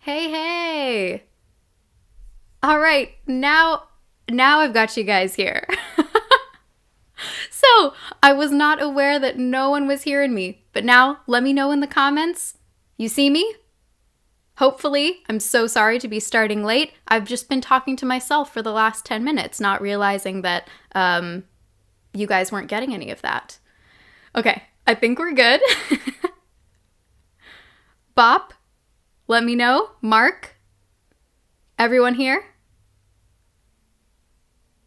Hey, hey. All right, now I've got you guys here. So, I was not aware that no one was hearing me, but now let me know in the comments. You see me? Hopefully. I'm so sorry to be starting late. I've just been talking to myself for the last 10 minutes, not realizing that you guys weren't getting any of that. Okay, I think we're good. Bop, let me know. Mark, everyone here?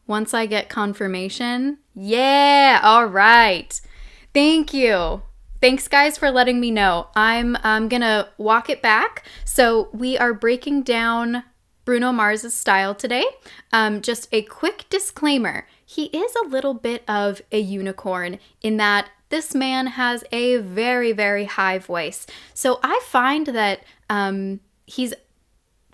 Once I get confirmation. Yeah, all right. Thank you. Thanks, guys, for letting me know. I'm gonna walk it back. So we are breaking down Bruno Mars' style today. Just a quick disclaimer. He is a little bit of a unicorn in that this man has a very, very high voice. So I find that he's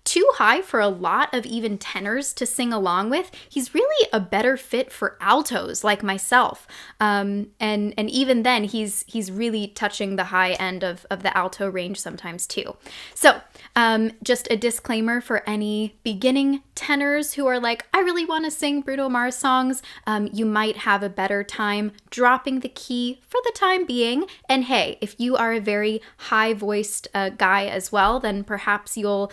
too high for a lot of even tenors to sing along with. He's really a better fit for altos like myself. And even then, he's really touching the high end of the alto range sometimes too. So just a disclaimer for any beginning tenors who are like, I really want to sing Bruno Mars songs. You might have a better time dropping the key for the time being. And hey, if you are a very high-voiced guy as well, then perhaps you'll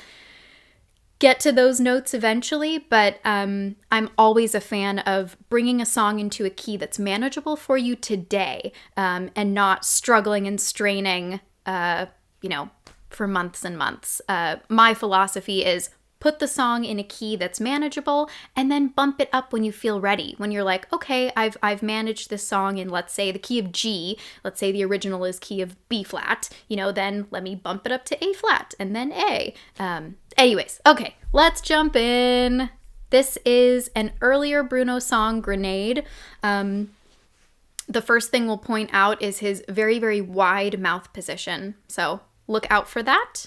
get to those notes eventually, but I'm always a fan of bringing a song into a key that's manageable for you today, and not struggling and straining, for months and months. My philosophy is put the song in a key that's manageable and then bump it up when you feel ready. When you're like, okay, I've managed this song in, let's say, the key of G. Let's say the original is key of B flat. Then let me bump it up to A flat and then A. Anyways, okay, let's jump in. This is an earlier Bruno song, Grenade. The first thing we'll point out is his very, very wide mouth position. So look out for that.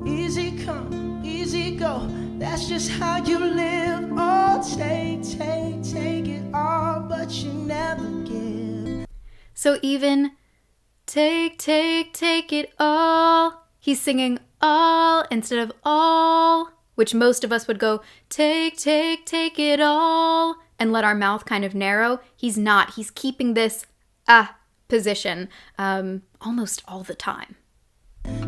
Easy come, easy go. That's just how you live. Oh, take it all, but you never give. So even take it all. He's singing all instead of all, which most of us would go take it all and let our mouth kind of narrow. He's not. He's keeping this position almost all the time.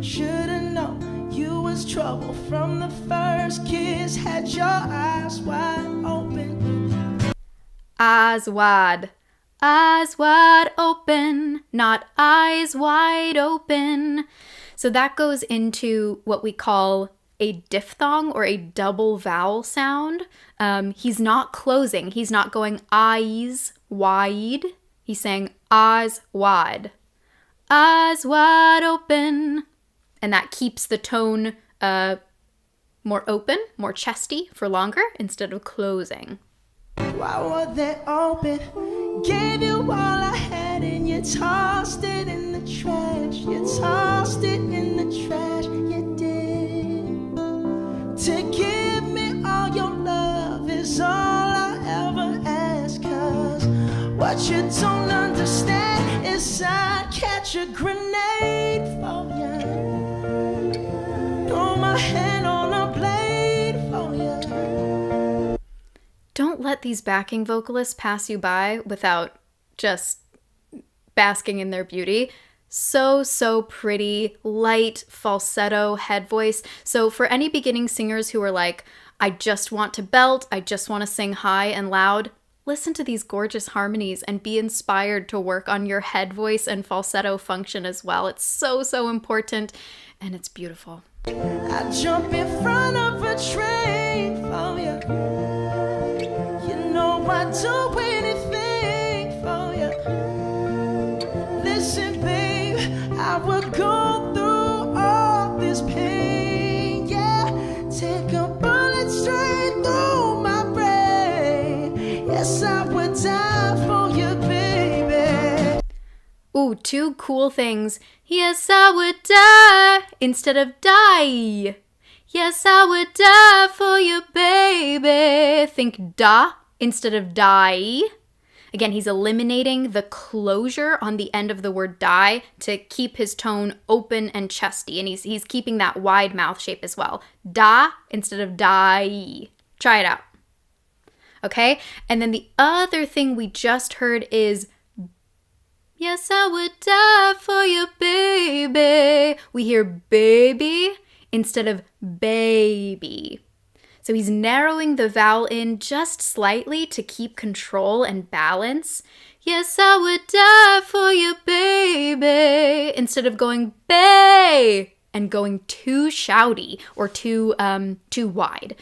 Should've known you was trouble from the first kiss. Had your eyes wide open. Eyes wide open, not eyes wide open. So that goes into what we call a diphthong or a double vowel sound. He's not closing. He's not going eyes wide. He's saying eyes wide open. And that keeps the tone more open, more chesty for longer instead of closing. Why were they open? Gave you all I had and you tossed it in the trash. You tossed it in the trash, you did. To give me all your love is all I ever ask. Cause what you don't understand is I'd catch a grenade for you. Throw my hand on a blade for you. Don't let these backing vocalists pass you by without just basking in their beauty. So pretty, light, falsetto, head voice. So for any beginning singers who are like, I just want to belt, I just want to sing high and loud, listen to these gorgeous harmonies and be inspired to work on your head voice and falsetto function as well. It's so important and it's beautiful. I jump in front of a train for you. I'd do anything for you. Listen, babe, I would go through all this pain. Yeah, take a bullet straight through my brain. Yes, I would die for you, baby. Ooh, two cool things. Yes, I would die instead of die. Yes, I would die for you, baby. Think da instead of die. Again, he's eliminating the closure on the end of the word die to keep his tone open and chesty. And he's keeping that wide mouth shape as well. Da instead of die. Try it out. Okay? And then the other thing we just heard is, yes, I would die for you, baby. We hear baby instead of baby. So he's narrowing the vowel in just slightly to keep control and balance. Yes, I would die for you, baby. Instead of going bay and going too shouty or too wide.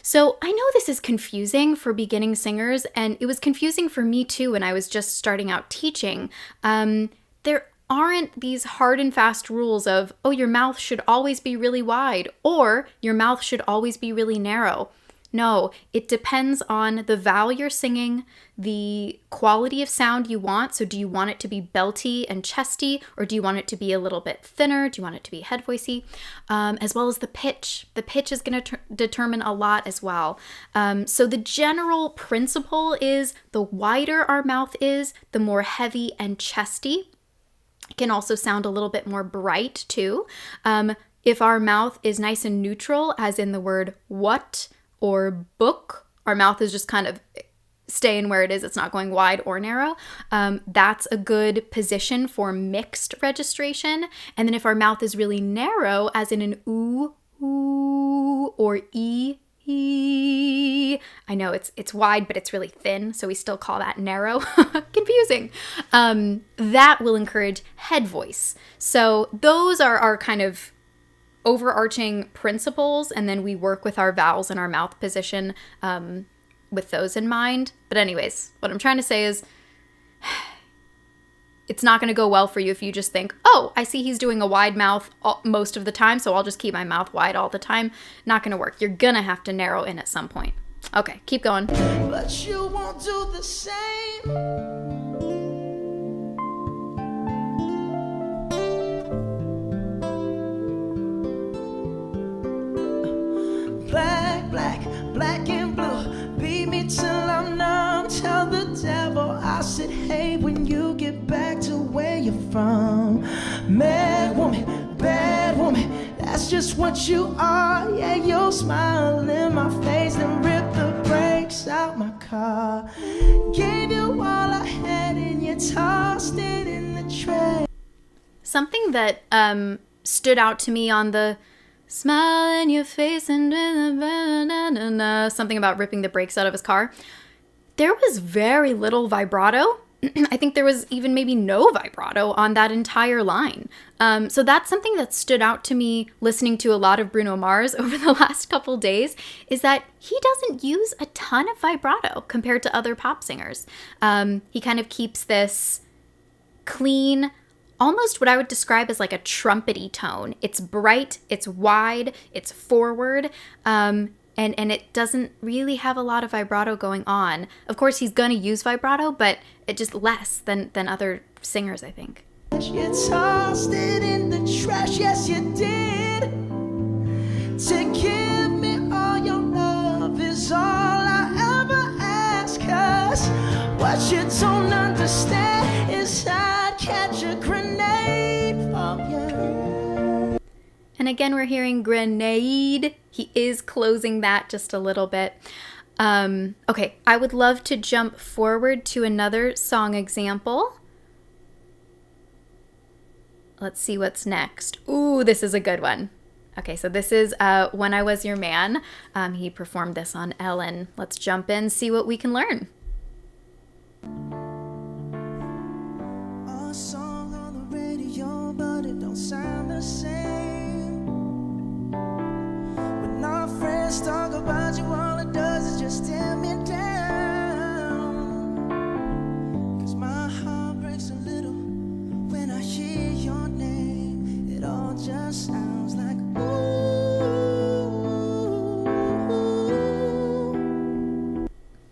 So I know this is confusing for beginning singers, and it was confusing for me too when I was just starting out teaching. There aren't these hard and fast rules of, oh, your mouth should always be really wide, or your mouth should always be really narrow. No, it depends on the vowel you're singing, the quality of sound you want. So do you want it to be belty and chesty, or do you want it to be a little bit thinner? Do you want it to be head voicey? As well as the pitch. The pitch is going to determine a lot as well. So the general principle is the wider our mouth is, the more heavy and chesty. It can also sound a little bit more bright too. If our mouth is nice and neutral, as in the word what or book, our mouth is just kind of staying where it is. It's not going wide or narrow. That's a good position for mixed registration. And then if our mouth is really narrow, as in an ooh, ooh, or e, I know it's wide, but it's really thin, so we still call that narrow. Confusing. That will encourage head voice. So those are our kind of overarching principles, and then we work with our vowels and our mouth position with those in mind. But anyways, what I'm trying to say is it's not going to go well for you if you just think, oh, I see he's doing a wide mouth most of the time, so I'll just keep my mouth wide all the time. Not going to work. You're going to have to narrow in at some point. Okay, keep going. But you won't do the same. Black and blue, beat me till I'm numb. Tell the devil I said, hey, when you get back to where you're from. Mad woman, bad woman, that's just what you are. Yeah, you'll smile in my face and rip the brakes out my car. Gave you all I had and you tossed it in the trash. Something that stood out to me on the smile in your face and something about ripping the brakes out of his car. There was very little vibrato. I think there was even maybe no vibrato on that entire line. So that's something that stood out to me listening to a lot of Bruno Mars over the last couple days, is that he doesn't use a ton of vibrato compared to other pop singers. He kind of keeps this clean, almost what I would describe as like a trumpety tone. It's bright, it's wide, it's forward, and it doesn't really have a lot of vibrato going on. Of course, he's going to use vibrato, but it just less than other singers, I think. You tossed it in the trash, yes you did. To give me all your love is all I ever ask. 'Cause what you don't understand is I'd catch a grenade from you. And again, we're hearing grenade. He is closing that just a little bit. Okay, I would love to jump forward to another song example. Let's see what's next. Ooh, this is a good one. Okay, so this is When I Was Your Man. He performed this on Ellen. Let's jump in, see what we can learn. A song on the radio, but it don't sound the same. When our friends talk about you, all it does is just tear me down. 'Cause my heart breaks a little when I hear your name. It all just sounds like ooh.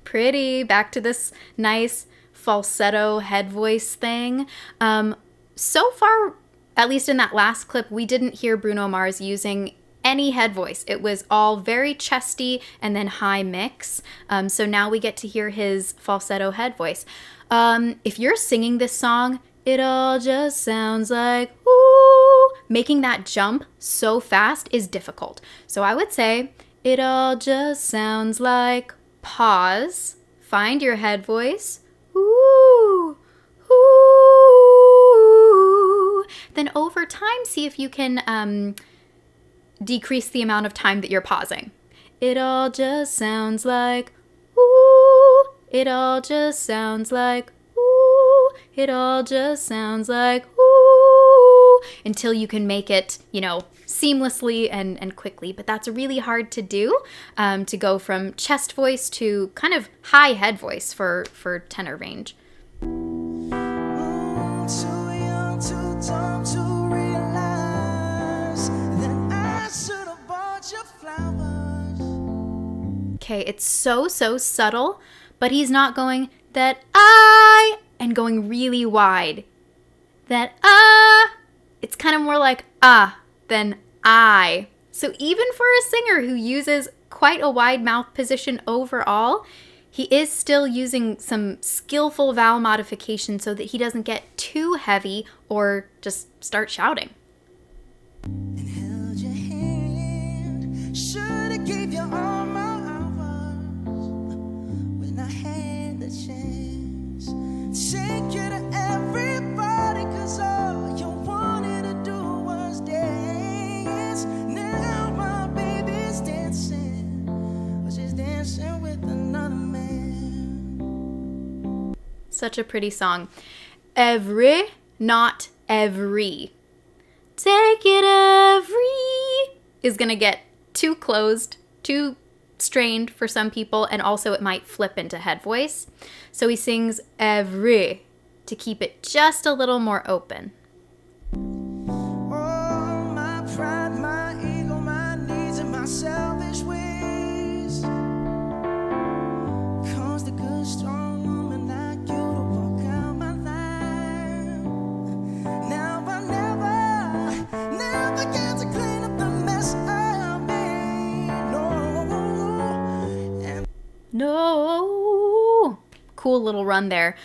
Pretty. Back to this nice falsetto head voice thing. So far, at least in that last clip, we didn't hear Bruno Mars using any head voice. It was all very chesty and then high mix. So now we get to hear his falsetto head voice. If you're singing this song, it all just sounds like ooh. Making that jump so fast is difficult. So I would say it all just sounds like pause. Find your head voice. Ooh, ooh. Then over time, see if you can decrease the amount of time that you're pausing. It all just sounds like ooh. It all just sounds like ooh. It all just sounds like ooh. Until you can make it, seamlessly and quickly. But that's really hard to do, to go from chest voice to kind of high head voice for tenor range. Too young, too dumb to realize that I should have bought you flowers. Okay, it's so subtle, but he's not going that I and going really wide. That it's kind of more like than I. So even for a singer who uses quite a wide mouth position overall, he is still using some skillful vowel modification so that he doesn't get too heavy or just start shouting. And held your hand, should've gave you all my hours when I had the chance. Take you to everybody, 'cause all you wanted to do was dance. Now my baby's dancing, but she's dancing with another man. Such a pretty song. Every, not every. Take it every is gonna get too closed, too strained for some people, and also it might flip into head voice. So he sings every to keep it just a little more open. Oh, my pride, my ego, my needs, and my selfish ways caused a good, strong woman like you to walk out my life. Now I never get to clean up the mess I made. No. Cool little run there.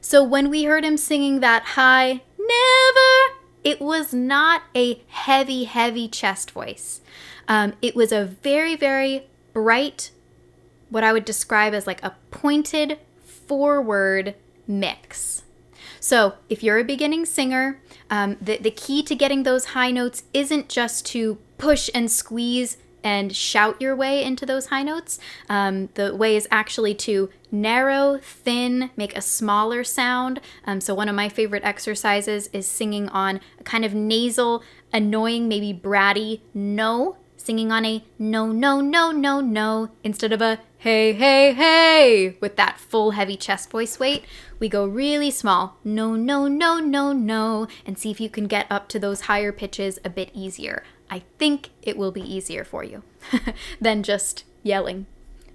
So when we heard him singing that high never, it was not a heavy chest voice. It was a very, very bright, what I would describe as like a pointed forward mix. So if you're a beginning singer, the key to getting those high notes isn't just to push and squeeze and shout your way into those high notes. The way is actually to narrow, thin, make a smaller sound. So one of my favorite exercises is singing on a kind of nasal, annoying, maybe bratty no. Singing on a no, instead of a hey, with that full heavy chest voice weight. We go really small, no, and see if you can get up to those higher pitches a bit easier. I think it will be easier for you than just yelling.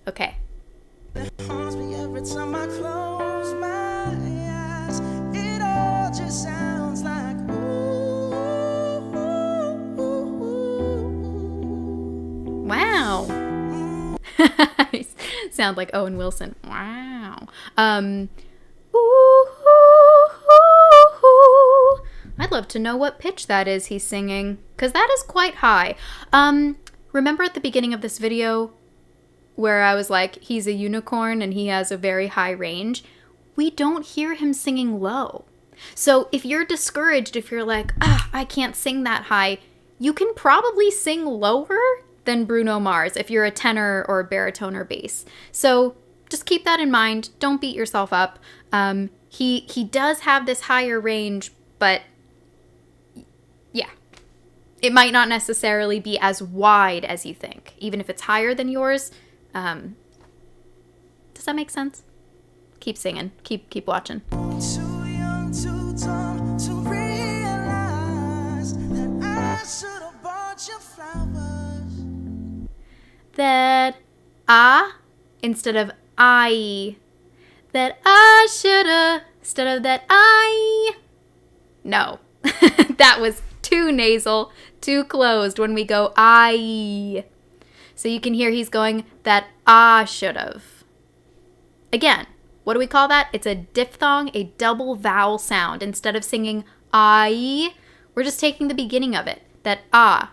Okay. It haunts me every time I close my eyes. It all just sounds like Wow. Sound like Owen Wilson. Wow. I'd love to know what pitch that is he's singing, because that is quite high. Remember at the beginning of this video where I was like, he's a unicorn and he has a very high range? We don't hear him singing low. So if you're discouraged, if you're like, I can't sing that high, you can probably sing lower than Bruno Mars if you're a tenor or a baritone or bass. So just keep that in mind. Don't beat yourself up. He does have this higher range, but yeah, it might not necessarily be as wide as you think, even if it's higher than yours. Does that make sense? Keep singing. Keep watching. too young, too dumb to realize that I should have bought you flowers. That instead of I. That I shoulda instead of that I. No, that was too too nasal, too closed when we go I. So you can hear he's going that ah should've. Again, what do we call that? It's a diphthong, a double vowel sound. Instead of singing I, we're just taking the beginning of it. That ah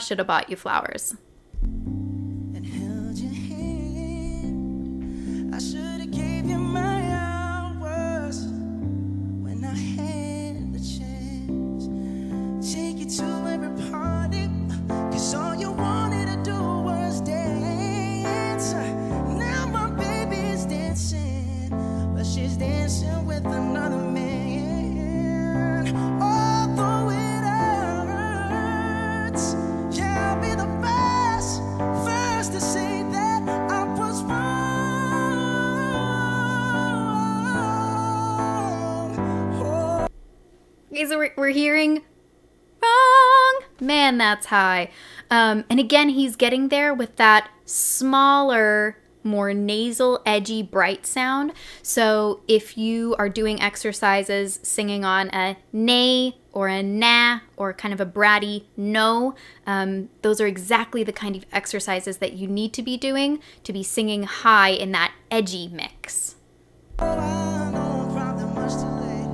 should have bought you flowers. And held your hand. I should have gave you my hours when I had the chance. Take you to every party, 'cause all you wanted to do was dance. Now my baby's dancing, but she's dancing with another man. Although it hurts, yeah, I'll be the first to say that I was wrong. Okay, so we're hearing wrong. Man, that's high. And again, he's getting there with that smaller, more nasal, edgy, bright sound. So if you are doing exercises singing on a nay or a na or kind of a bratty no, those are exactly the kind of exercises that you need to be doing to be singing high in that edgy mix. Oh, I know I'm probably much too late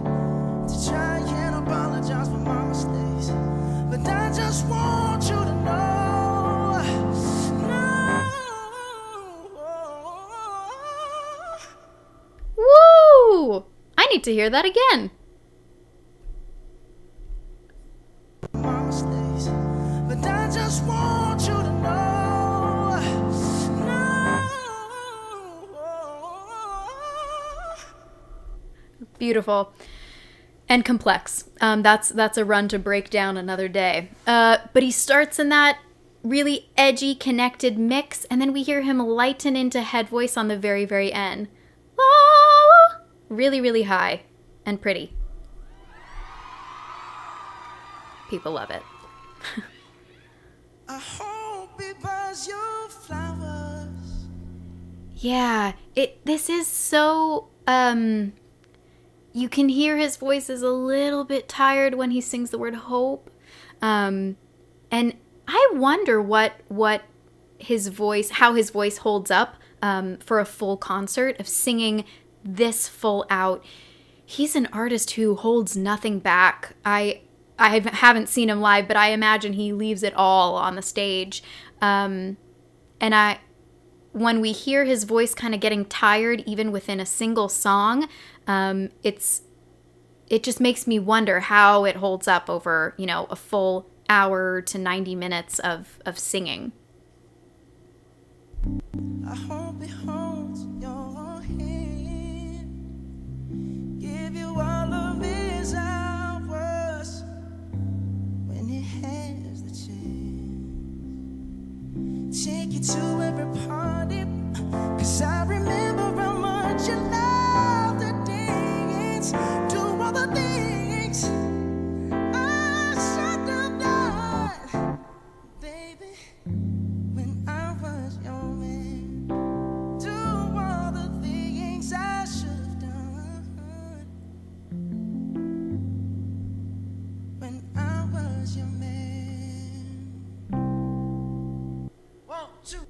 to try and apologize for my mistakes, but I just want you to know, Woo! I need to hear that again. my mistakes, but I just want you to know, Beautiful. And complex. That's a run to break down another day. But he starts in that really edgy, connected mix, and then we hear him lighten into head voice on the very, very end. Ah! Really, really high and pretty. People love it. I hope it buys you flowers. Yeah, this is so, you can hear his voice is a little bit tired when he sings the word hope. And I wonder how his voice holds up, for a full concert of singing this full out. He's an artist who holds nothing back. I haven't seen him live, but I imagine he leaves it all on the stage. And when we hear his voice kind of getting tired, even within a single song, it just makes me wonder how it holds up over, a full hour to 90 minutes of singing. I hope it holds your hand, give you all of his hours when it has the chance. Take you to every party, 'cause I remember how much you loved to dance, do all the things I should have done, baby, when I was your man. Do all the things I should have done when I was your man. 1, 2.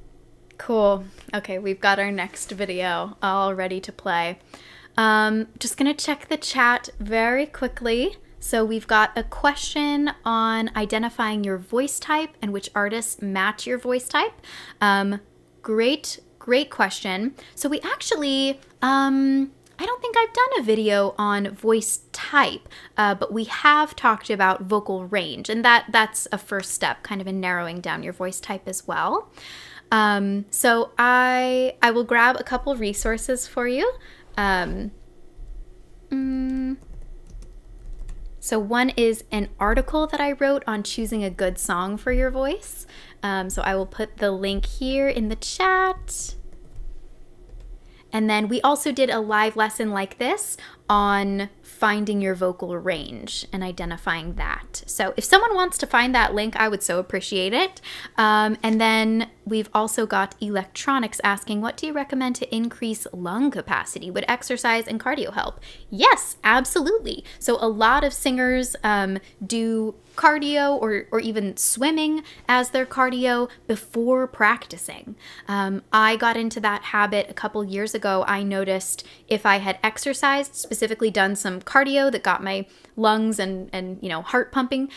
Cool. Okay, we've got our next video all ready to play. Just gonna check the chat very quickly. So we've got a question on identifying your voice type and which artists match your voice type. Great question. So we actually, I don't think I've done a video on voice type, but we have talked about vocal range, and that's a first step, kind of in narrowing down your voice type as well. So I will grab a couple resources for you. So one is an article that I wrote on choosing a good song for your voice. So I will put the link here in the chat. And then we also did a live lesson like this on finding your vocal range and identifying that. So if someone wants to find that link, I would so appreciate it. And then we've also got Electronics asking, what do you recommend to increase lung capacity? Would exercise and cardio help? Yes, absolutely. So a lot of singers do cardio or even swimming as their cardio before practicing. I got into that habit a couple years ago. I noticed if I had exercised, specifically done some cardio that got my lungs and heart pumping,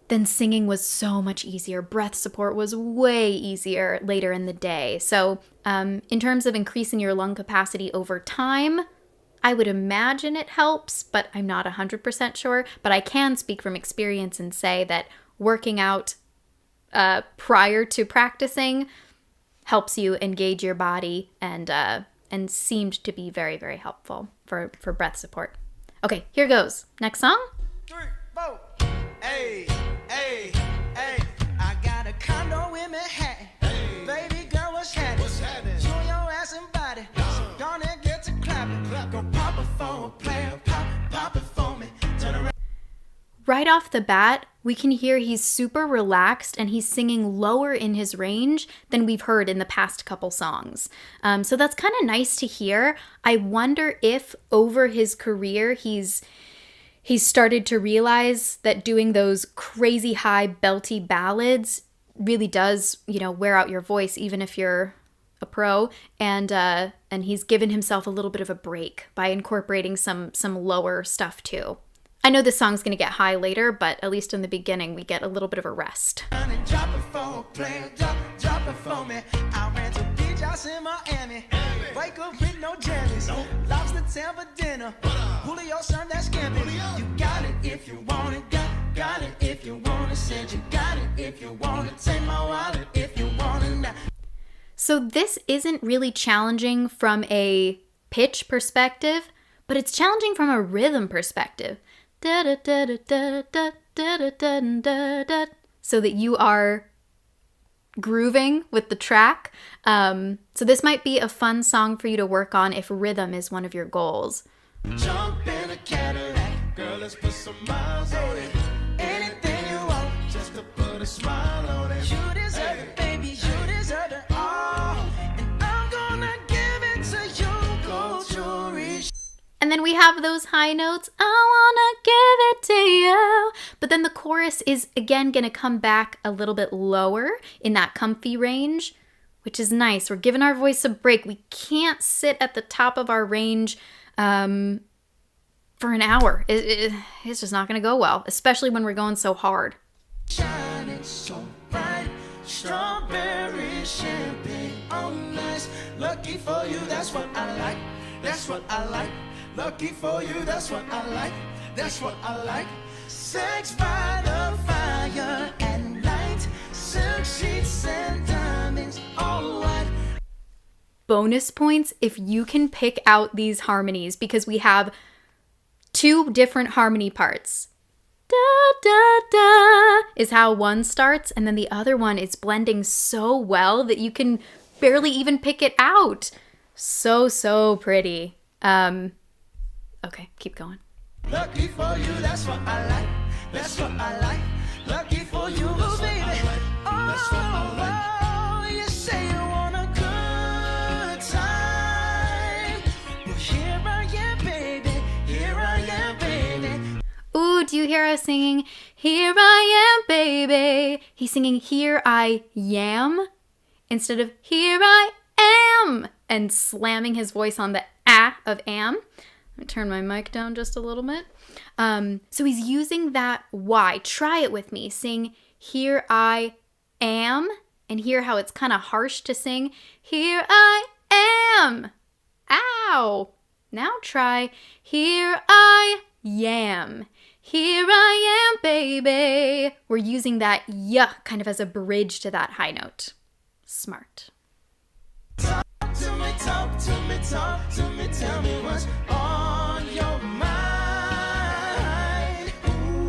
then singing was so much easier. Breath support was way easier later in the day. So in terms of increasing your lung capacity over time, I would imagine it helps, but I'm not 100% sure. But I can speak from experience and say that working out prior to practicing helps you engage your body and seemed to be very, very helpful for breath support. Okay, here goes. Next song. 3, 4. Hey, hey, hey. I got a condo in Manhattan. Hey. Baby girl, what's happening? Show your ass and body. So gonna get to clapping. Go pop it for a player. Pop it for me. Turn around. Right off the bat, we can hear he's super relaxed and he's singing lower in his range than we've heard in the past couple songs. So that's kind of nice to hear. I wonder if over his career he's started to realize that doing those crazy high belty ballads really does, wear out your voice even if you're a pro, and he's given himself a little bit of a break by incorporating some lower stuff too. I know this song's going to get high later, but at least in the beginning, we get a little bit of a rest. Drop it for a player, drop it for me. I ran to beach house in Miami. Wake up with no jammies. Lobster tail for dinner. Julio served that scampi. You got it if you want it. Got it if you want it. Said you got it if you want it. Take my wallet if you want it now. So this isn't really challenging from a pitch perspective, but it's challenging from a rhythm perspective. Da, da, da, da, da, da, da, da, da, da, so that you are grooving with the track. So this might be a fun song for you to work on if rhythm is one of your goals. Jump in a Cadillac, girl, let's put some miles on it. Anything you want, just to put a smile on it. You deserve it, baby, you deserve it all. And I'm gonna give it to you, gold jewelry. And then we have those high notes, I wanna give it to you. But then the chorus is again gonna come back a little bit lower in that comfy range, which is nice. We're giving our voice a break. We can't sit at the top of our range for an hour. It's just not gonna go well, especially when we're going so hard. Shining so bright, strawberry champagne on ice. Lucky for you, that's what I like. That's what I like. Lucky for you, that's what I like. That's what I like. Sex by the fire at night. Silk sheets and diamonds, all white. Bonus points if you can pick out these harmonies, because we have two different harmony parts. Da da da is how one starts, and then the other one is blending so well that you can barely even pick it out. So pretty. Okay, keep going. Lucky for you, that's what I like. That's what I like. Lucky for you, baby. Oh, you say you want a good time. Well, here I am, baby. Here I am, baby. Ooh, do you hear us singing, here I am, baby? He's singing, here I yam, instead of here I am, and slamming his voice on the ah of am. Let me turn my mic down just a little bit. So he's using that Y. Try it with me. Sing, here I am, and hear how it's kind of harsh to sing, here I am. Ow. Now try, here I yam. Here I am, baby. We're using that yeah kind of as a bridge to that high note. Smart. Talk to me, talk to me, talk to me, tell me what's on your mind.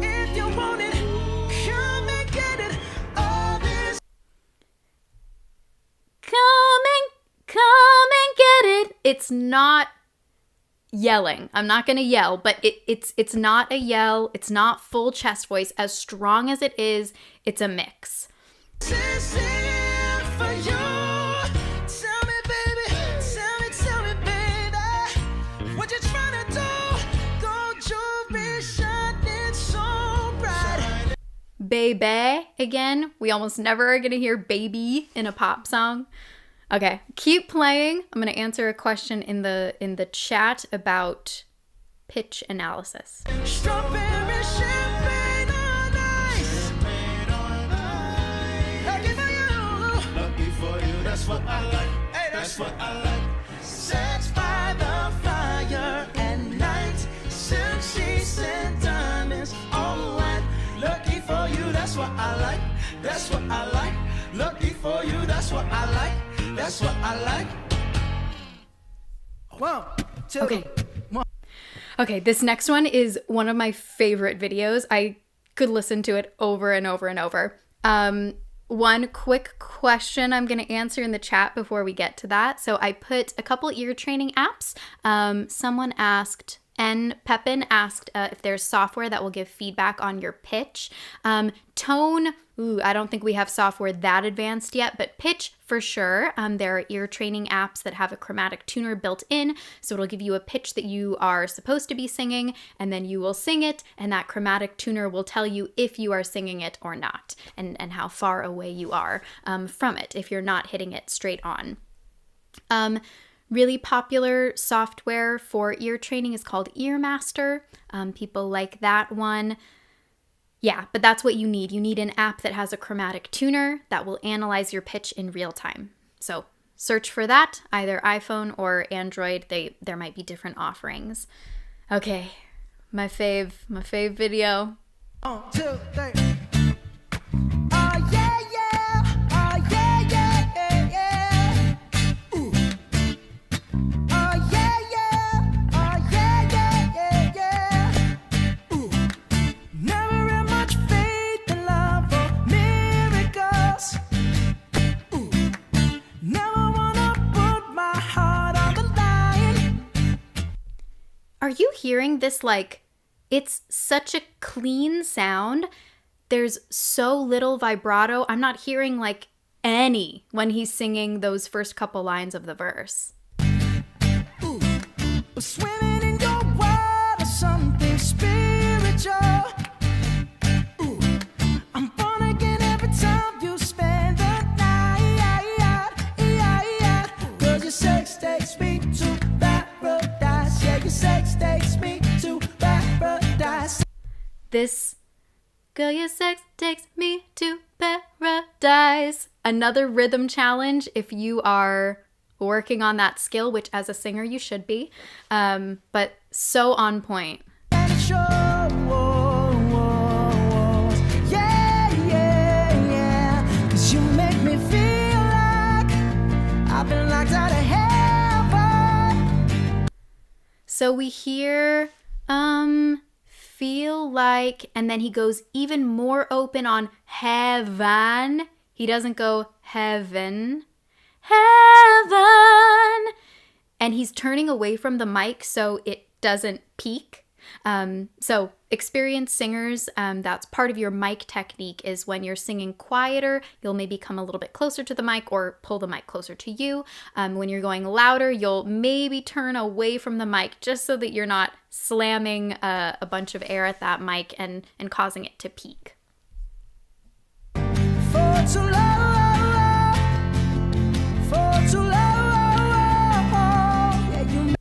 If you want it, come and get it. All this. Come and get it. It's not yelling. I'm not going to yell, but it's not a yell. It's not full chest voice. As strong as it is, it's a mix. Baby again. We almost never are going to hear baby in a pop song. Okay, keep playing. I'm going to answer a question in the chat about pitch analysis. Strawberry champagne on ice. Lucky for you. Lucky for you. That's what I like. Hey, that's what I like. Sex by the fire at night. Silk sheets and diamonds all white. Lucky for you. That's what I like. That's what I like. Lucky for you. That's what I like. That's what I like. 1, 2, Okay. 1. Okay, this next one is one of my favorite videos. I could listen to it over and over and over. One quick question I'm going to answer in the chat before we get to that. So I put a couple ear training apps. Someone asked, N. Pepin asked if there's software that will give feedback on your pitch. Tone, I don't think we have software that advanced yet, but pitch for sure. There are ear training apps that have a chromatic tuner built in, so it'll give you a pitch that you are supposed to be singing, and then you will sing it, and that chromatic tuner will tell you if you are singing it or not, and how far away you are from it if you're not hitting it straight on. Really popular software for ear training is called Earmaster. People like that one. Yeah, but that's what you need. You need an app that has a chromatic tuner that will analyze your pitch in real time. So search for that, either iPhone or Android. There might be different offerings. Okay, my fave video. 1, 2, 3. Oh yeah, yeah. Oh yeah, yeah, yeah, yeah. Ooh. Oh yeah, yeah. Oh yeah, yeah, yeah, yeah. Ooh. Never had much faith in love or miracles. Ooh. Never wanna put my heart on the line. Are you hearing this? Like, it's such a clean sound. There's so little vibrato. I'm not hearing like any when he's singing those first couple lines of the verse. Ooh. Swimming in your water, something spiritual. Ooh. I'm born again every time you spend the night. 'Cause your sex takes me to paradise. Yeah, your sex takes me to paradise. This, girl, your sex takes me to paradise. Another rhythm challenge if you are working on that skill, which as a singer you should be, but so on point. And it shows. Yeah, yeah, yeah. 'Cause you make me feel like I've been locked out of heaven. So we hear feel like, and then he goes even more open on heaven. He doesn't go heaven. Heaven. And he's turning away from the mic so it doesn't peak. So experienced singers, that's part of your mic technique, is when you're singing quieter, you'll maybe come a little bit closer to the mic or pull the mic closer to you. When you're going louder, you'll maybe turn away from the mic just so that you're not slamming a bunch of air at that mic and causing it to peak. For too long, for too long. Yeah, you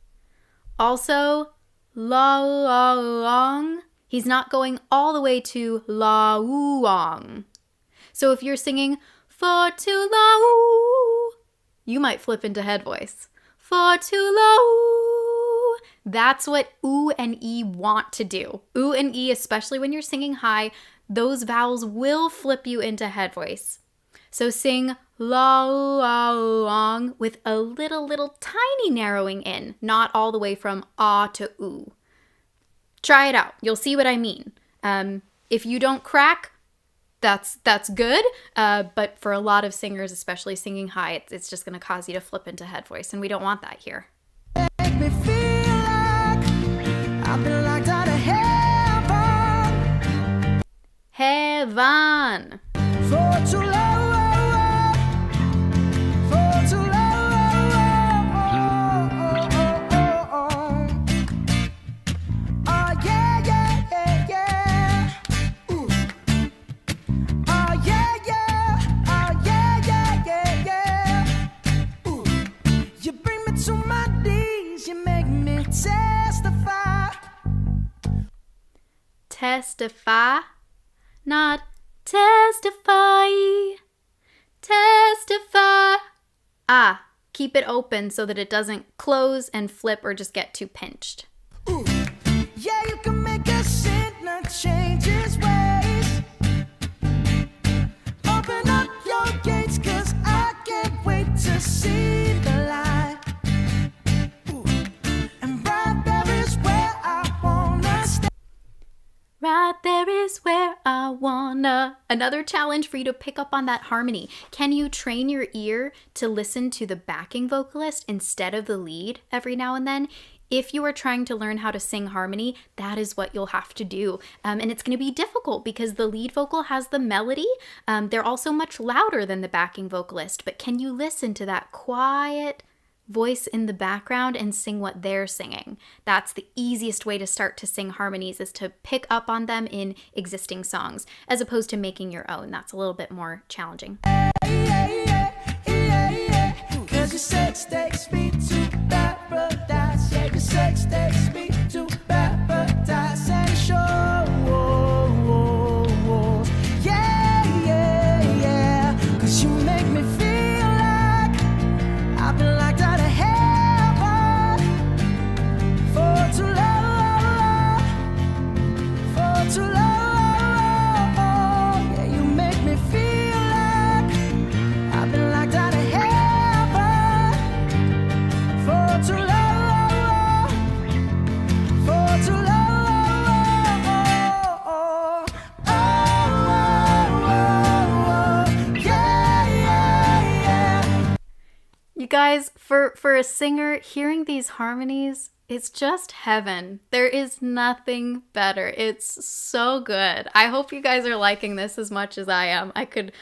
Also, long. He's not going all the way to long. So if you're singing for too long, you might flip into head voice. For too long. That's what ooh and e want to do. Ooh and e, especially when you're singing high, those vowels will flip you into head voice. So sing long with a little tiny narrowing in, not all the way from ah to ooh. Try it out. You'll see what I mean. If you don't crack, that's good. But for a lot of singers, especially singing high, it's just going to cause you to flip into head voice, and we don't want that here. make me feel like I've been locked out of heaven. Heaven. For too long, for too long. Oh yeah, yeah, yeah, yeah. Ooh. Oh yeah, yeah, oh yeah, yeah, yeah, yeah. Ooh. You bring me to my knees, you make me testify. Testify, not testify. Testify. Ah, keep it open so that it doesn't close and flip or just get too pinched. Ooh. Yeah, you can make a sinner change his ways. Open up your gates, 'cause I can't wait to see the light. Ooh. And right there is where I wanna stay. Right there is where I wanna. Another challenge for you to pick up on that harmony. Can you train your ear to listen to the backing vocalist instead of the lead every now and then? If you are trying to learn how to sing harmony, that is what you'll have to do. And it's going to be difficult because the lead vocal has the melody. They're also much louder than the backing vocalist. But can you listen to that quiet voice in the background and sing what they're singing? That's the easiest way to start to sing harmonies, is to pick up on them in existing songs as opposed to making your own. That's a little bit more challenging. 'Cause your sex takes me to paradise. Yeah, your sex takes me to paradise and shows. Yeah, yeah, yeah. 'Cause you make me feel like I've been locked out of heaven for too long, for too long. Yeah, you make me feel like I've been locked out of heaven for too long, for too long. Yeah, yeah, yeah. You guys, for a singer, hearing these harmonies, it's just heaven. There is nothing better. It's so good. I hope you guys are liking this as much as I am. I could...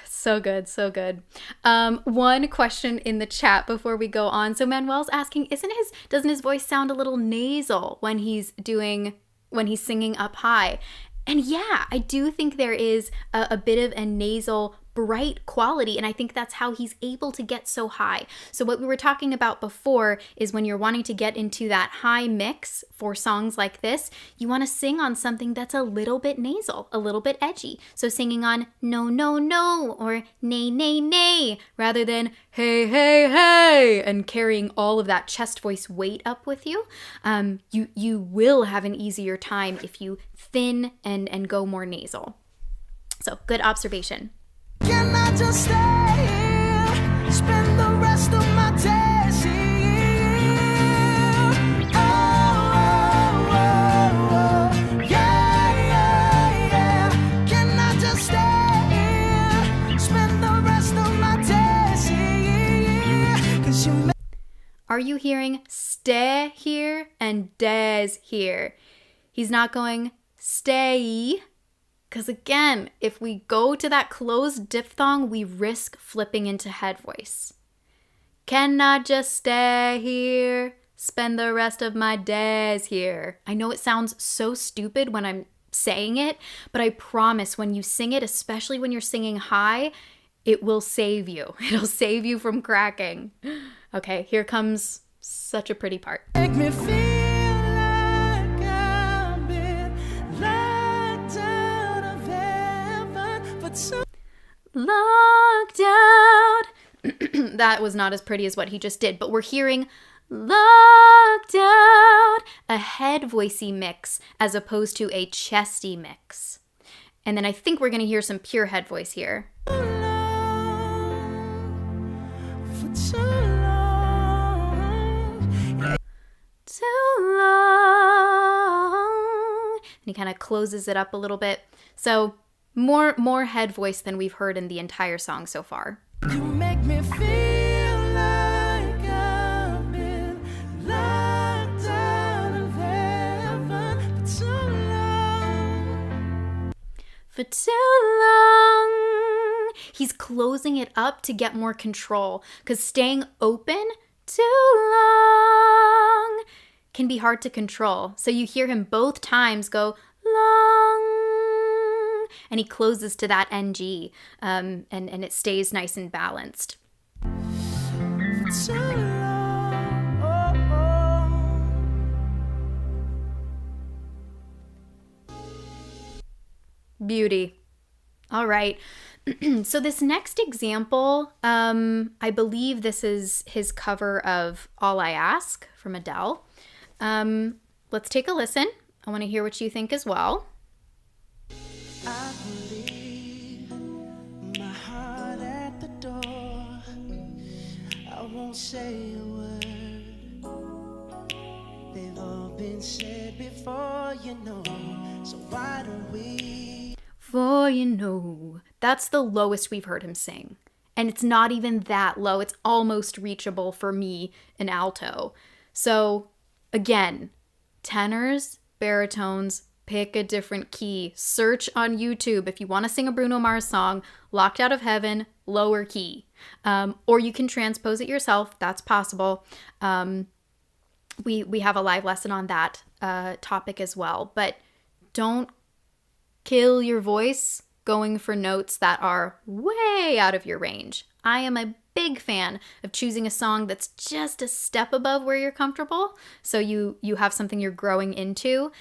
So good, so good. One question in the chat before we go on. So Manuel's asking, doesn't his voice sound a little nasal when he's singing up high? And yeah, I do think there is a bit of a nasal bright quality, and I think that's how he's able to get so high. So what we were talking about before is when you're wanting to get into that high mix for songs like this, you want to sing on something that's a little bit nasal, a little bit edgy. So singing on no, no, no, or nay, nay, nay, rather than hey, hey, hey, and carrying all of that chest voice weight up with you. You will have an easier time if you thin and go more nasal. So good observation. Can I just stay here, spend the rest of my days here? Oh, yeah, yeah, yeah. Can I just stay here, spend the rest of my days here? 'Cause you Are you hearing stay here and des here? He's not going stay. Because again, if we go to that closed diphthong, we risk flipping into head voice. Can I just stay here, spend the rest of my days here? I know it sounds so stupid when I'm saying it, but I promise when you sing it, especially when you're singing high, it will save you. It'll save you from cracking. Okay, here comes such a pretty part. make me feel like I've been locked out of heaven for too. Locked out. That was not as pretty as what he just did, but we're hearing locked out, a head voicey mix as opposed to a chesty mix. And then I think we're going to hear some pure head voice here. For too long. Too long. And he kind of closes it up a little bit. So more head voice than we've heard in the entire song so far. You make me feel like I've been locked out of for too long. He's closing it up to get more control, because staying open too long can be hard to control. So you hear him both times go long, and he closes to that NG, and it stays nice and balanced. Too long. Beauty. All right. So this next example, I believe this is his cover of All I Ask from Adele. Let's take a listen. I want to hear what you think as well. I believe my heart at the door. I won't say a word. They've all been said before, you know. So why don't we? For you know, that's the lowest we've heard him sing. And it's not even that low. It's almost reachable for me, an alto. So again, tenors, baritones, pick a different key. Search on YouTube if you want to sing a Bruno Mars song, Locked Out of Heaven, lower key. Or you can transpose it yourself. That's possible. We have a live lesson on that topic as well. But don't kill your voice going for notes that are way out of your range. I am a big fan of choosing a song that's just a step above where you're comfortable, so you have something you're growing into.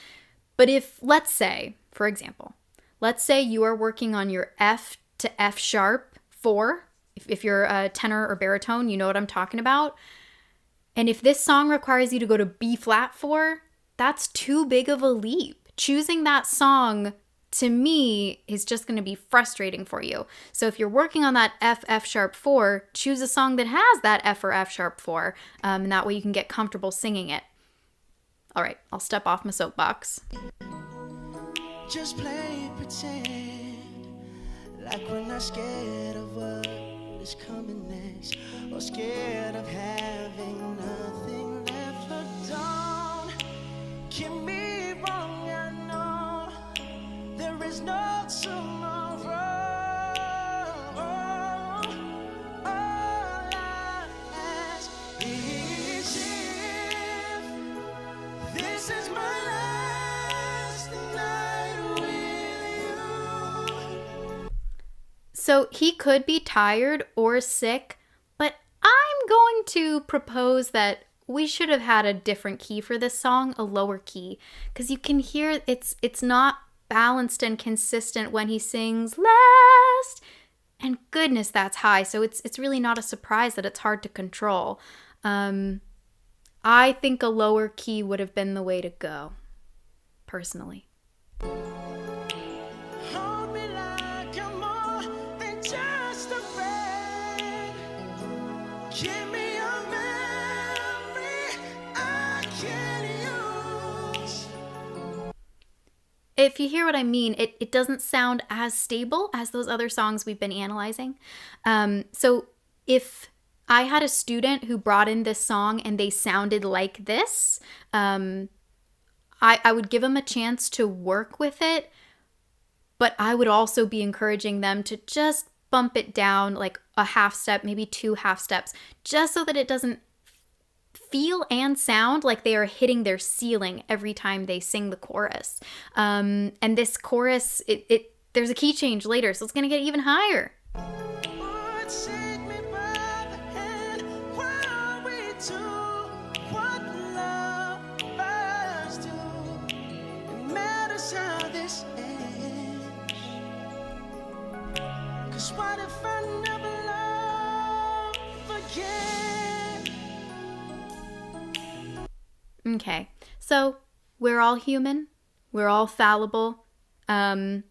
But if, let's say, for example, let's say you are working on your F to F sharp 4, if you're a tenor or baritone, you know what I'm talking about. And if this song requires you to go to B flat 4, that's too big of a leap. Choosing that song, to me, is just going to be frustrating for you. So if you're working on that F sharp 4, choose a song that has that F or F sharp 4, and that way you can get comfortable singing it. All right, I'll step off my soapbox. Just play pretend, like we're not scared of what is coming next, or scared of having nothing left. But don't get me wrong, I know there is no tomorrow. All I ask is if this is my last night with you. So he could be tired or sick, but I'm going to propose that we should have had a different key for this song, a lower key, because you can hear it's not balanced and consistent when he sings last, and goodness, that's high. So it's really not a surprise that it's hard to control. I think a lower key would have been the way to go, personally. Hold me like I'm more than just a friend. Give me a memory I can use. If you hear what I mean, it doesn't sound as stable as those other songs we've been analyzing. So if I had a student who brought in this song and they sounded like this, I would give them a chance to work with it, but I would also be encouraging them to just bump it down like a half step, maybe 2 half steps, just so that it doesn't feel and sound like they are hitting their ceiling every time they sing the chorus. And this chorus, there's a key change later, so it's going to get even higher. Would take me by the hand while we do what lovers do. It matters how this ends. 'Cause what if I never love again? Okay, so we're all human. We're all fallible. I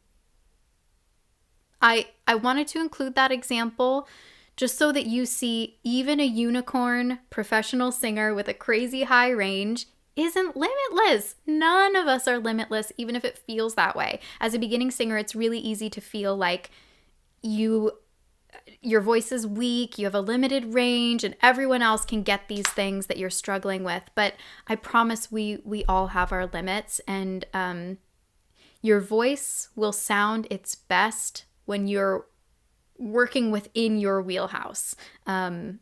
wanted to include that example just so that you see even a unicorn professional singer with a crazy high range isn't limitless. None of us are limitless, even if it feels that way. As a beginning singer, it's really easy to feel like your voice is weak, you have a limited range, and everyone else can get these things that you're struggling with. But I promise we all have our limits, and Your voice will sound its best when you're working within your wheelhouse. I'm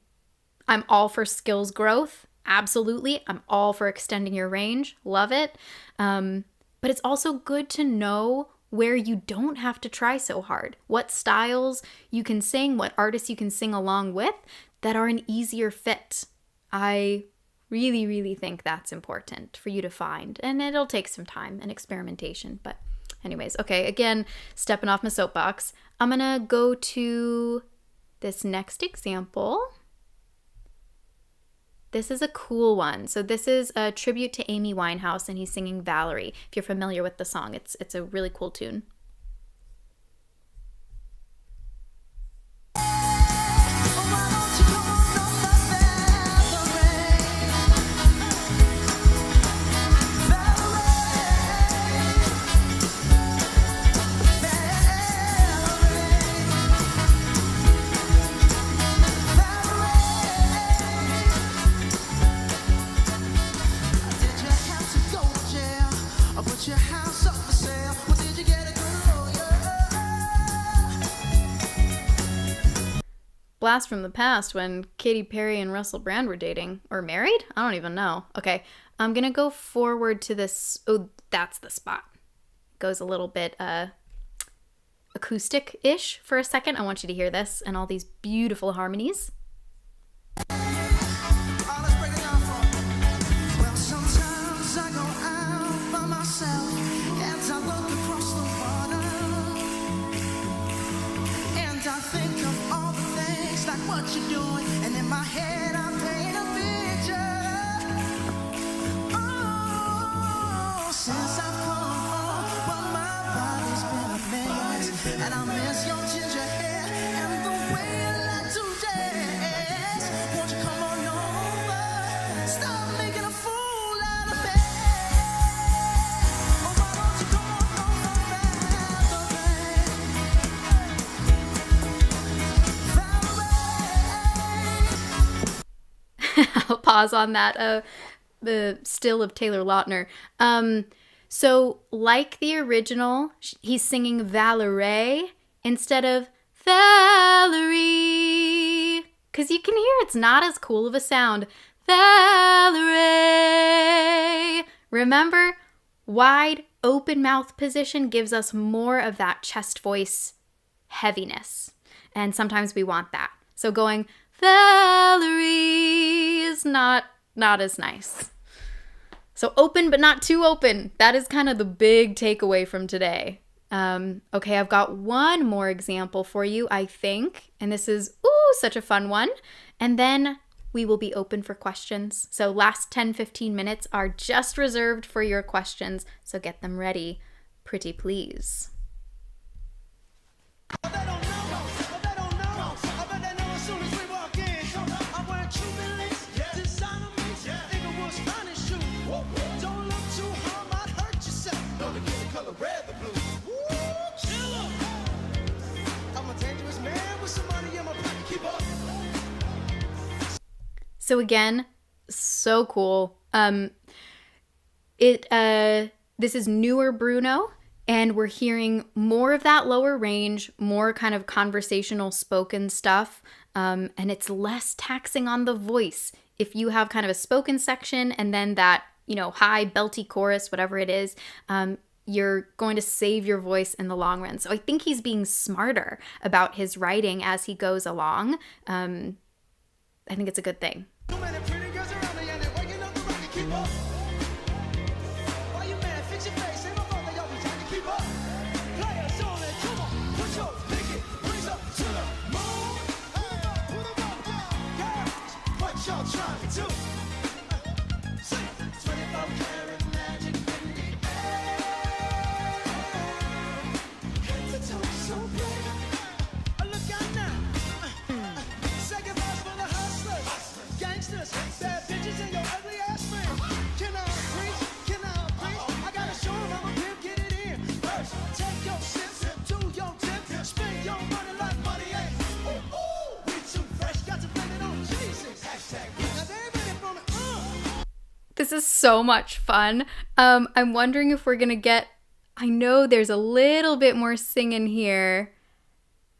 all for skills growth. Absolutely. I'm all for extending your range. Love it. But it's also good to know where you don't have to try so hard. What styles you can sing, what artists you can sing along with that are an easier fit. I really, really think that's important for you to find. And it'll take some time and experimentation. But anyways, okay, again, stepping off my soapbox. I'm going to go to this next example. This is a cool one. So this is a tribute to Amy Winehouse, and he's singing Valerie. If you're familiar with the song, it's a really cool tune. Blast from the past when Katy Perry and Russell Brand were dating or married? I don't even know. Okay, I'm gonna go forward to this. Oh, that's the spot. Goes a little bit acoustic-ish for a second. I want you to hear this and all these beautiful harmonies. What you're doing, and in my head I paint a picture. Oh, since I've come home, well, my body's been a mess, and I miss your ginger hair and the way you like to dance. Won't you come on over? Stop making a fool out of me. Oh, why don't you come on over, I'll pause on that. The still of Taylor Lautner. So like the original, he's singing Valerie instead of Valerie, because you can hear it's not as cool of a sound. Valerie. Remember, wide open mouth position gives us more of that chest voice heaviness, and sometimes we want that. So going Valerie is not as nice. So open, but not too open. That is kind of the big takeaway from today. Okay, I've got one more example for you, I think. And this is, such a fun one. And then we will be open for questions. So last 10-15 minutes are just reserved for your questions. So get them ready, pretty please. So again, so cool. This is newer Bruno, and we're hearing more of that lower range, more kind of conversational spoken stuff, and it's less taxing on the voice. If you have kind of a spoken section and then that, high belty chorus, whatever it is, you're going to save your voice in the long run. So I think he's being smarter about his writing as he goes along. I think it's a good thing. Too many pretty girls around me and they're waking up the rocket, keep up. Why you mad? Fix your face. Ain't no fault they always trying to keep up. Play a song and come on, put your pinky rings up to the moon. Girls, what y'all trying to do? Sing 24 karat magic in the air. Head to toe so bright. Look out now. Second verse for the hustlers. Gangsters, bad bitches, and your ugly ass friends. Can I preach? Can I preach? I gotta show 'em I'm a pimp, get it in. First, take your sips, do your dip, spend your money like money ain't. Ooh, we too fresh, got to blame it on Jesus. Hashtag now they ain't ready for me. This is so much fun. I'm wondering if we're gonna get I know there's a little bit more singing here.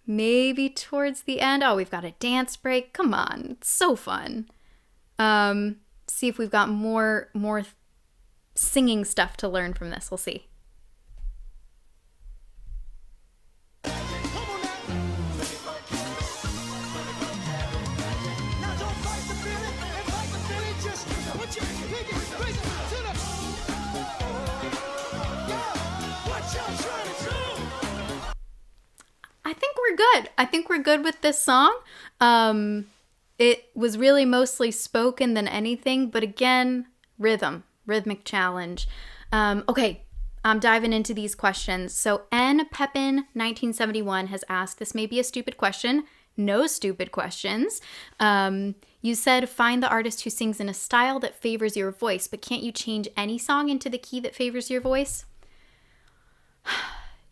Maybe towards the end. Oh, we've got a dance break. Come on. It's so fun. See if we've got more singing stuff to learn from this. We'll see. I think we're good. I think we're good with this song. It was really mostly spoken than anything, but again, rhythmic challenge. Okay, I'm diving into these questions. So N. Pepin 1971 has asked, this may be a stupid question. No stupid questions. You said find the artist who sings in a style that favors your voice, but can't you change any song into the key that favors your voice?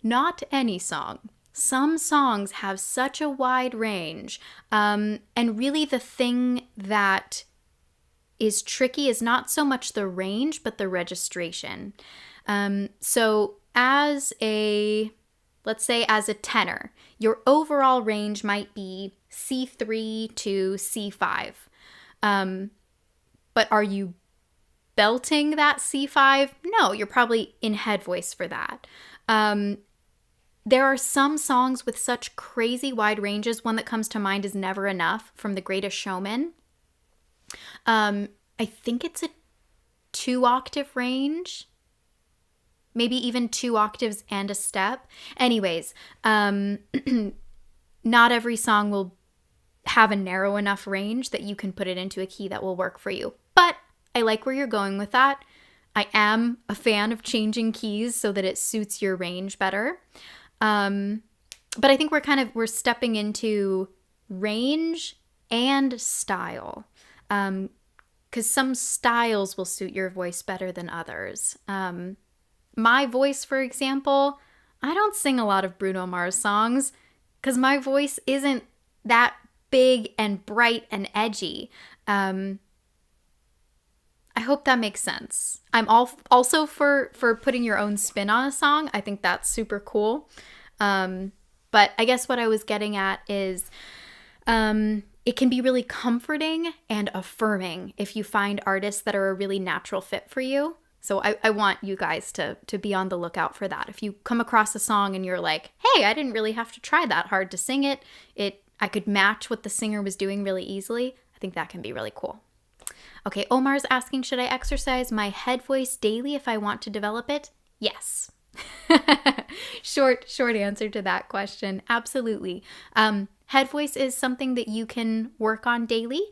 Not any song. Some songs have such a wide range. And really the thing that is tricky is not so much the range, but the registration. So let's say as a tenor, your overall range might be C3 to C5. But are you belting that C5? No, you're probably in head voice for that. There are some songs with such crazy wide ranges. One that comes to mind is Never Enough from The Greatest Showman. I think it's a 2-octave range. Maybe even 2 octaves and a step. Anyways, not every song will have a narrow enough range that you can put it into a key that will work for you. But I like where you're going with that. I am a fan of changing keys so that it suits your range better. But I think we're stepping into range and style. Because some styles will suit your voice better than others. My voice, for example, I don't sing a lot of Bruno Mars songs because my voice isn't that big and bright and edgy. I hope that makes sense. I'm also for putting your own spin on a song. I think that's super cool. But I guess what I was getting at is it can be really comforting and affirming if you find artists that are a really natural fit for you. So I want you guys to be on the lookout for that. If you come across a song and you're like, hey, I didn't really have to try that hard to sing it. I could match what the singer was doing really easily. I think that can be really cool. Okay, Omar's asking, should I exercise my head voice daily if I want to develop it? Yes. Short answer to that question. Absolutely. Head voice is something that you can work on daily.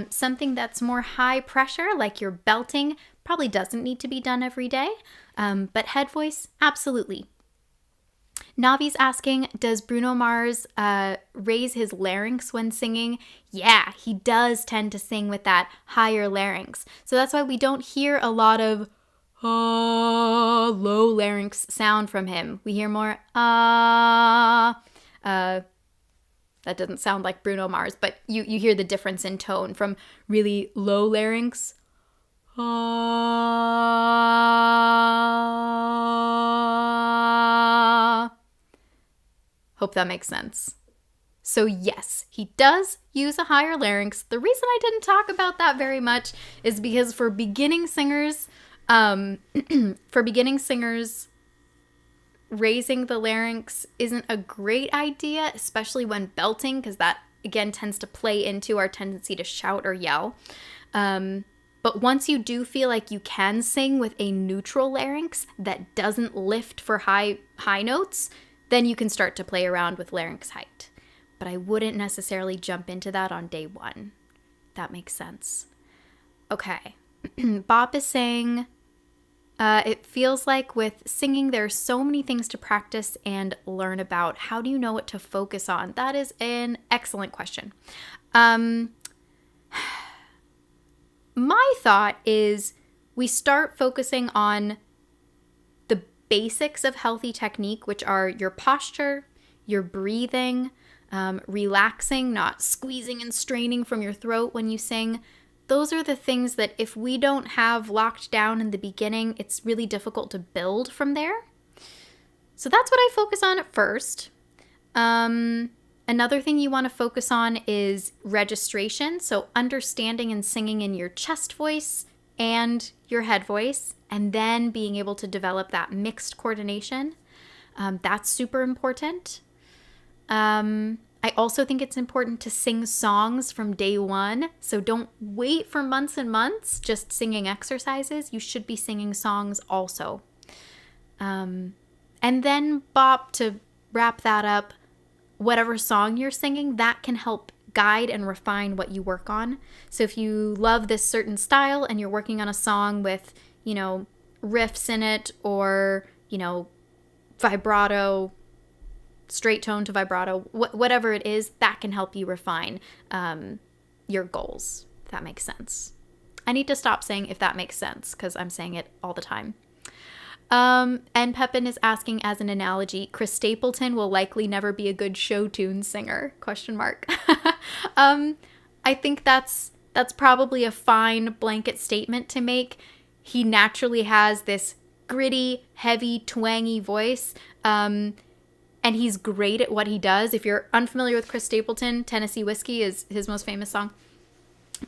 Something that's more high pressure, like your belting, probably doesn't need to be done every day. But head voice, absolutely. Navi's asking, does Bruno Mars raise his larynx when singing? Yeah, he does tend to sing with that higher larynx. So that's why we don't hear a lot of low larynx sound from him. We hear more that doesn't sound like Bruno Mars, but you hear the difference in tone from really low larynx. Hope that makes sense. So yes, he does use a higher larynx. The reason I didn't talk about that very much is because for beginning singers, raising the larynx isn't a great idea, especially when belting, because that, again, tends to play into our tendency to shout or yell. But once you do feel like you can sing with a neutral larynx that doesn't lift for high notes, then you can start to play around with larynx height. But I wouldn't necessarily jump into that on day one. That makes sense. Okay. Bob is saying, it feels like with singing, there are so many things to practice and learn about. How do you know what to focus on? That is an excellent question. My thought is we start focusing on the basics of healthy technique, which are your posture, your breathing, relaxing, not squeezing and straining from your throat when you sing. Those are the things that if we don't have locked down in the beginning, it's really difficult to build from there. So that's what I focus on at first. Another thing you want to focus on is registration. So understanding and singing in your chest voice and your head voice, and then being able to develop that mixed coordination. That's super important. I also think it's important to sing songs from day one. So don't wait for months and months just singing exercises. You should be singing songs also. And then bop, to wrap that up, whatever song you're singing, that can help guide and refine what you work on. So if you love this certain style and you're working on a song with, riffs in it, or, vibrato, straight tone to vibrato, whatever it is, that can help you refine your goals, if that makes sense. I need to stop saying if that makes sense, because I'm saying it all the time. And Pepin is asking, as an analogy, Chris Stapleton will likely never be a good show tune singer, ? I think that's probably a fine blanket statement to make. He naturally has this gritty, heavy, twangy voice, and he's great at what he does. If you're unfamiliar with Chris Stapleton, Tennessee Whiskey is his most famous song.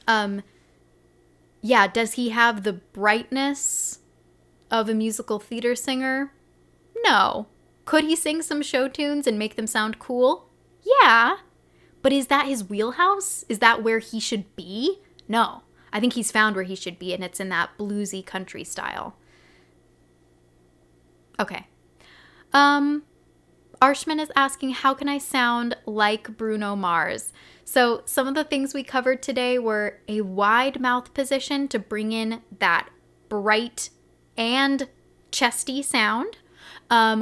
Does he have the brightness of a musical theater singer? No. Could he sing some show tunes and make them sound cool? Yeah. But is that his wheelhouse? Is that where he should be? No. I think he's found where he should be, and it's in that bluesy country style. Okay. Arshman is asking, how can I sound like Bruno Mars? So some of the things we covered today were a wide mouth position to bring in that bright and chesty sound.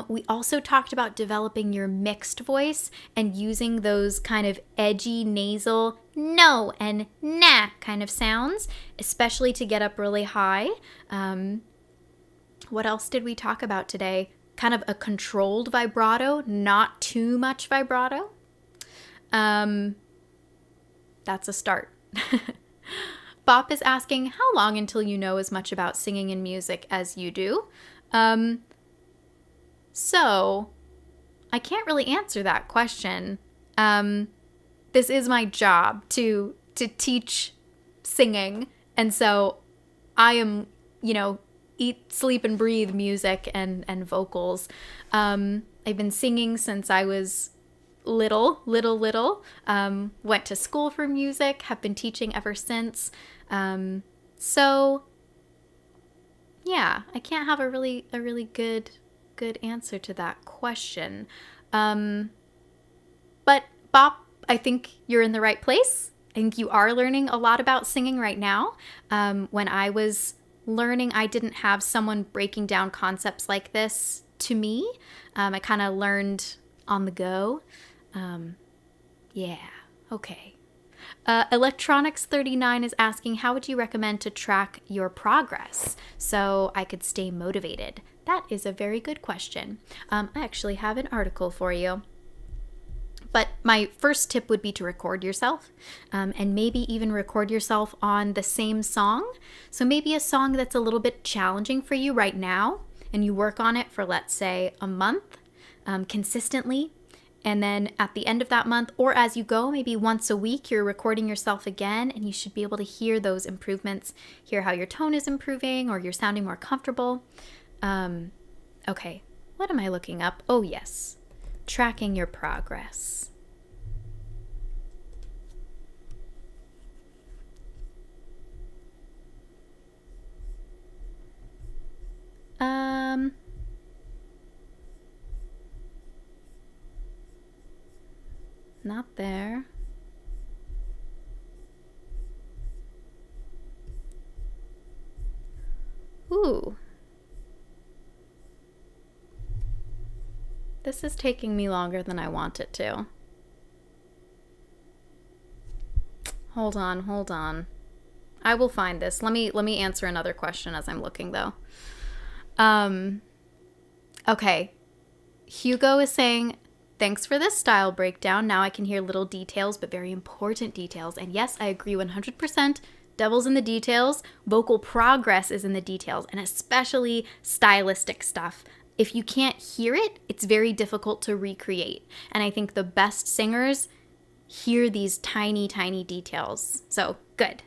We also talked about developing your mixed voice and using those kind of edgy, nasal, no and nah kind of sounds, especially to get up really high. What else did we talk about today? Kind of a controlled vibrato, not too much vibrato. That's a start. Bop is asking, how long until you know as much about singing and music as you do? So, I can't really answer that question. This is my job to teach singing, and so I am, eat, sleep, and breathe music and vocals. I've been singing since I was little. Went to school for music, have been teaching ever since. So yeah, I can't have a really good answer to that question. But Bop, I think you're in the right place. I think you are learning a lot about singing right now. When I was learning, I didn't have someone breaking down concepts like this to me. I kind of learned on the go. Okay. Electronics39 is asking, how would you recommend to track your progress so I could stay motivated? That is a very good question. I actually have an article for you. But my first tip would be to record yourself, and maybe even record yourself on the same song. So maybe a song that's a little bit challenging for you right now, and you work on it for, let's say, a month consistently. And then at the end of that month, or as you go, maybe once a week, you're recording yourself again, and you should be able to hear those improvements, hear how your tone is improving or you're sounding more comfortable. Okay, what am I looking up? Oh, yes, tracking your progress. Not there. Ooh. This is taking me longer than I want it to. Hold on. I will find this. Let me answer another question as I'm looking, though. Okay. Hugo is saying, thanks for this style breakdown. Now I can hear little details, but very important details. And yes, I agree 100%. Devil's in the details. Vocal progress is in the details, and especially stylistic stuff. if you can't hear it, it's very difficult to recreate. And I think the best singers hear these tiny, tiny details. So good.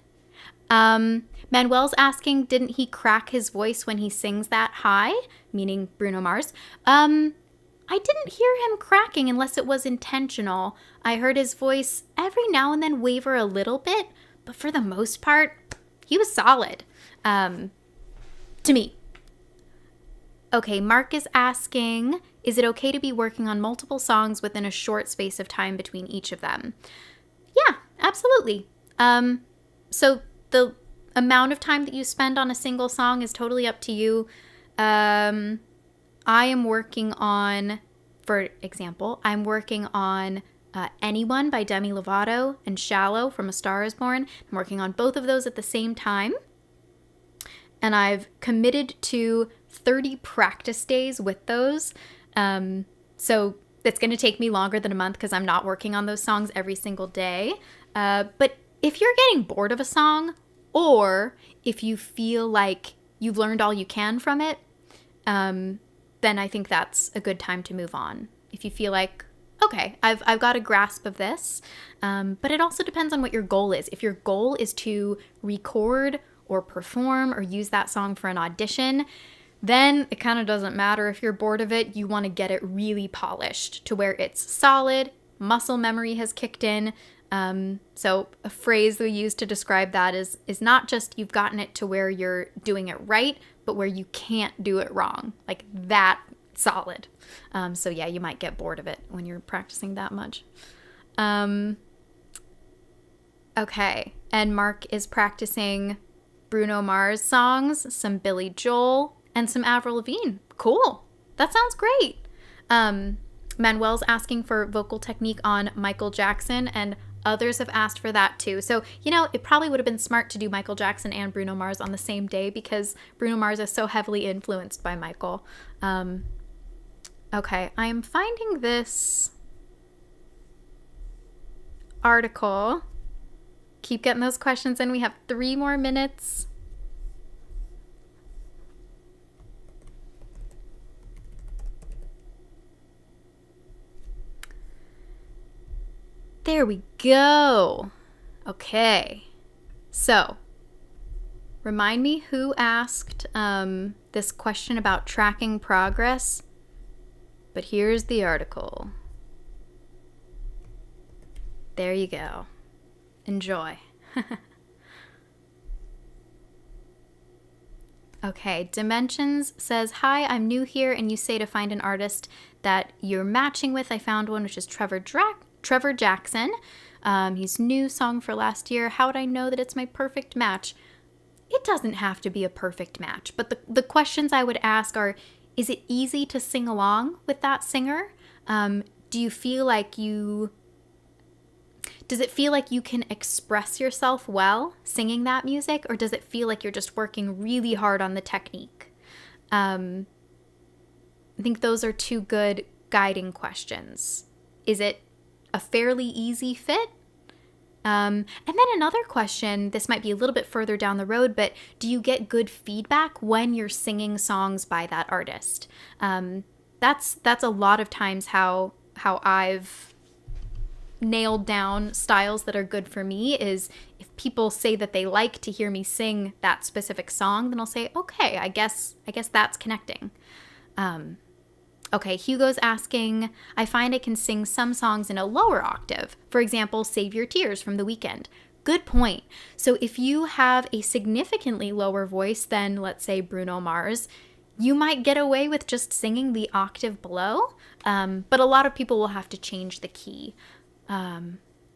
Manuel's asking, didn't he crack his voice when he sings that high? Meaning Bruno Mars. I didn't hear him cracking unless it was intentional. I heard his voice every now and then waver a little bit, but for the most part, he was solid. To me. Okay, Mark is asking, is it okay to be working on multiple songs within a short space of time between each of them? Yeah, absolutely. So the amount of time that you spend on a single song is totally up to you. I am working on, for example, Anyone by Demi Lovato and Shallow from A Star Is Born. I'm working on both of those at the same time. And I've committed to 30 practice days with those. So it's going to take me longer than a month because I'm not working on those songs every single day. But if you're getting bored of a song, or if you feel like you've learned all you can from it, then I think that's a good time to move on. If you feel like, okay, I've got a grasp of this, but it also depends on what your goal is. If your goal is to record or perform or use that song for an audition, then it kind of doesn't matter if you're bored of it. You want to get it really polished to where it's solid, muscle memory has kicked in. So a phrase we use to describe that is not just you've gotten it to where you're doing it right, but where you can't do it wrong. Like that solid. So yeah, you might get bored of it when you're practicing that much. Okay. And Mark is practicing Bruno Mars songs, some Billy Joel, and some Avril Lavigne. Cool. That sounds great. Manuel's asking for vocal technique on Michael Jackson, and others have asked for that too. So, it probably would have been smart to do Michael Jackson and Bruno Mars on the same day because Bruno Mars is so heavily influenced by Michael. Okay, I am finding this article. Keep getting those questions in. We have 3 more minutes. There we go. Okay. So, remind me who asked this question about tracking progress. But here's the article. There you go. Enjoy. Okay, Dimensions says, hi, I'm new here, and you say to find an artist that you're matching with. I found one, which is Trevor Jackson. He's new, song for last year. How would I know that it's my perfect match? It doesn't have to be a perfect match, but the questions I would ask are, is it easy to sing along with that singer? Do you feel like does it feel like you can express yourself well singing that music, or does it feel like you're just working really hard on the technique? I think those are 2 good guiding questions. Is it a fairly easy fit? And then another question, this might be a little bit further down the road, but do you get good feedback when you're singing songs by that artist? That's a lot of times how I've nailed down styles that are good for me is if people say that they like to hear me sing that specific song, then I'll say, okay, I guess that's connecting. Okay, Hugo's asking, I find I can sing some songs in a lower octave. For example, Save Your Tears from The Weeknd. Good point. So if you have a significantly lower voice than, let's say, Bruno Mars, you might get away with just singing the octave below, but a lot of people will have to change the key.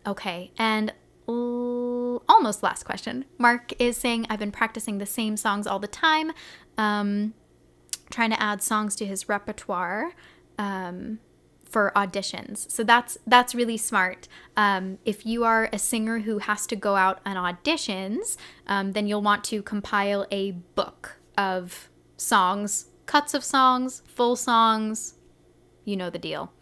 Okay, and almost last question. Mark is saying, I've been practicing the same songs all the time, trying to add songs to his repertoire for auditions. So that's really smart. If you are a singer who has to go out on auditions, then you'll want to compile a book of songs, cuts of songs, full songs, you know the deal.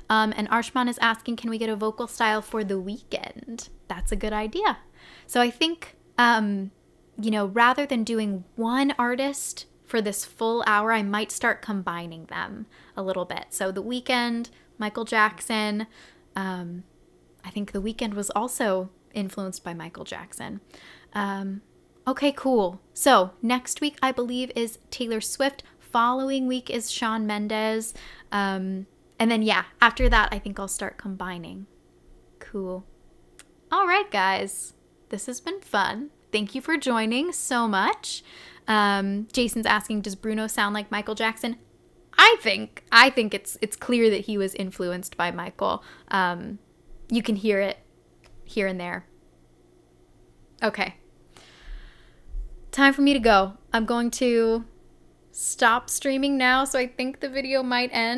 And Arshman is asking, can we get a vocal style for The Weeknd? That's a good idea. So I think, rather than doing one artist for for this full hour, I might start combining them a little bit. So The Weeknd, Michael Jackson. I think The Weeknd was also influenced by Michael Jackson. Okay, cool. So next week, I believe, is Taylor Swift. Following week is Shawn Mendes. And then, yeah, after that, I think I'll start combining. Cool. All right, guys. This has been fun. Thank you for joining so much. Jason's asking, does Bruno sound like Michael Jackson? I think it's clear that he was influenced by Michael. You can hear it here and there. Okay. Time for me to go. I'm going to stop streaming now, so I think the video might end.